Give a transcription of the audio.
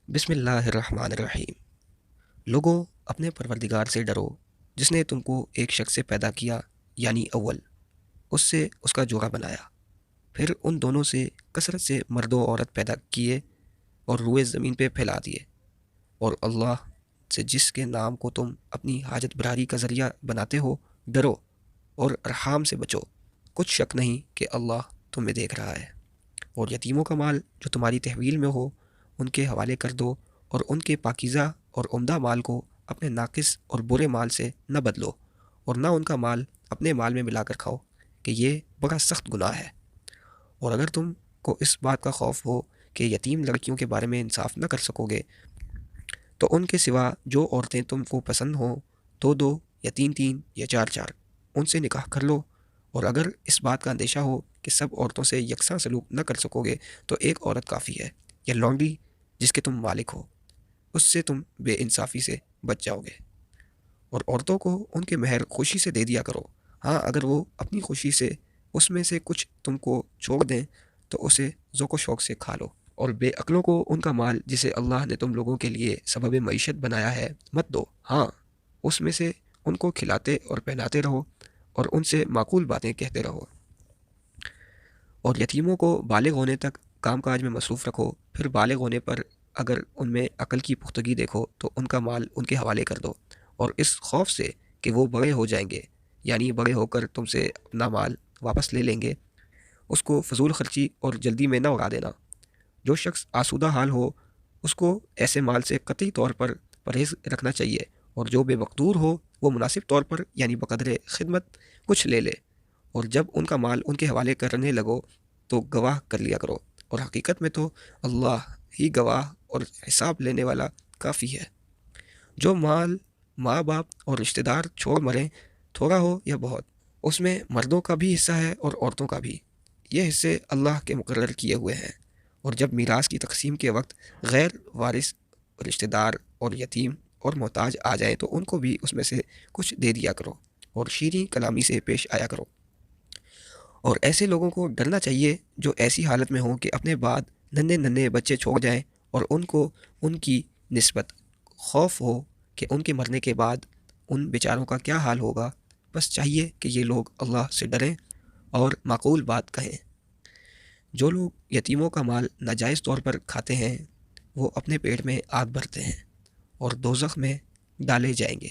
بسم اللہ الرحمن الرحیم۔ لوگوں، اپنے پروردگار سے ڈرو جس نے تم کو ایک شخص سے پیدا کیا، یعنی اول، اس سے اس کا جوڑا بنایا، پھر ان دونوں سے کثرت سے مرد و عورت پیدا کیے اور روئے زمین پہ پھیلا دیے، اور اللہ سے جس کے نام کو تم اپنی حاجت براری کا ذریعہ بناتے ہو ڈرو، اور ارحام سے بچو، کچھ شک نہیں کہ اللہ تمہیں دیکھ رہا ہے۔ اور یتیموں کا مال جو تمہاری تحویل میں ہو ان کے حوالے کر دو، اور ان کے پاکیزہ اور عمدہ مال کو اپنے ناقص اور برے مال سے نہ بدلو، اور نہ ان کا مال اپنے مال میں ملا کر کھاؤ، کہ یہ بڑا سخت گناہ ہے۔ اور اگر تم کو اس بات کا خوف ہو کہ یتیم لڑکیوں کے بارے میں انصاف نہ کر سکو گے، تو ان کے سوا جو عورتیں تم کو پسند ہوں، دو دو یا تین تین یا چار چار، ان سے نکاح کر لو۔ اور اگر اس بات کا اندیشہ ہو کہ سب عورتوں سے یکساں سلوک نہ کر سکو گے، تو ایک عورت کافی ہے، یا لونڈی جس کے تم مالک ہو، اس سے تم بے انصافی سے بچ جاؤ گے۔ اور عورتوں کو ان کے مہر خوشی سے دے دیا کرو، ہاں اگر وہ اپنی خوشی سے اس میں سے کچھ تم کو چھوڑ دیں تو اسے ذوق و شوق سے کھا لو۔ اور بے عقلوں کو ان کا مال جسے اللہ نے تم لوگوں کے لیے سبب معیشت بنایا ہے مت دو، ہاں اس میں سے ان کو کھلاتے اور پہناتے رہو، اور ان سے معقول باتیں کہتے رہو۔ اور یتیموں کو بالغ ہونے تک کام کاج میں مصروف رکھو، پھر بالغ ہونے پر اگر ان میں عقل کی پختگی دیکھو تو ان کا مال ان کے حوالے کر دو، اور اس خوف سے کہ وہ بڑے ہو جائیں گے، یعنی بڑے ہو کر تم سے اپنا مال واپس لے لیں گے، اس کو فضول خرچی اور جلدی میں نہ اڑا دینا۔ جو شخص آسودہ حال ہو اس کو ایسے مال سے قطعی طور پر پرہیز رکھنا چاہیے، اور جو بے مقدور ہو وہ مناسب طور پر یعنی بقدر خدمت کچھ لے لے، اور جب ان کا مال ان کے حوالے کرنے لگو تو گواہ کر لیا کرو، اور حقیقت میں تو اللہ ہی گواہ اور حساب لینے والا کافی ہے۔ جو مال ماں باپ اور رشتہ دار چھوڑ مریں، تھوڑا ہو یا بہت، اس میں مردوں کا بھی حصہ ہے اور عورتوں کا بھی، یہ حصے اللہ کے مقرر کیے ہوئے ہیں۔ اور جب میراث کی تقسیم کے وقت غیر وارث رشتہ دار اور یتیم اور محتاج آ جائیں تو ان کو بھی اس میں سے کچھ دے دیا کرو، اور شیریں کلامی سے پیش آیا کرو۔ اور ایسے لوگوں کو ڈرنا چاہیے جو ایسی حالت میں ہوں کہ اپنے بعد ننھے ننھے بچے چھوڑ جائیں، اور ان کو ان کی نسبت خوف ہو کہ ان کے مرنے کے بعد ان بیچاروں کا کیا حال ہوگا۔ بس چاہیے کہ یہ لوگ اللہ سے ڈریں اور معقول بات کہیں۔ جو لوگ یتیموں کا مال ناجائز طور پر کھاتے ہیں وہ اپنے پیٹ میں آگ بھرتے ہیں اور دوزخ میں ڈالے جائیں گے۔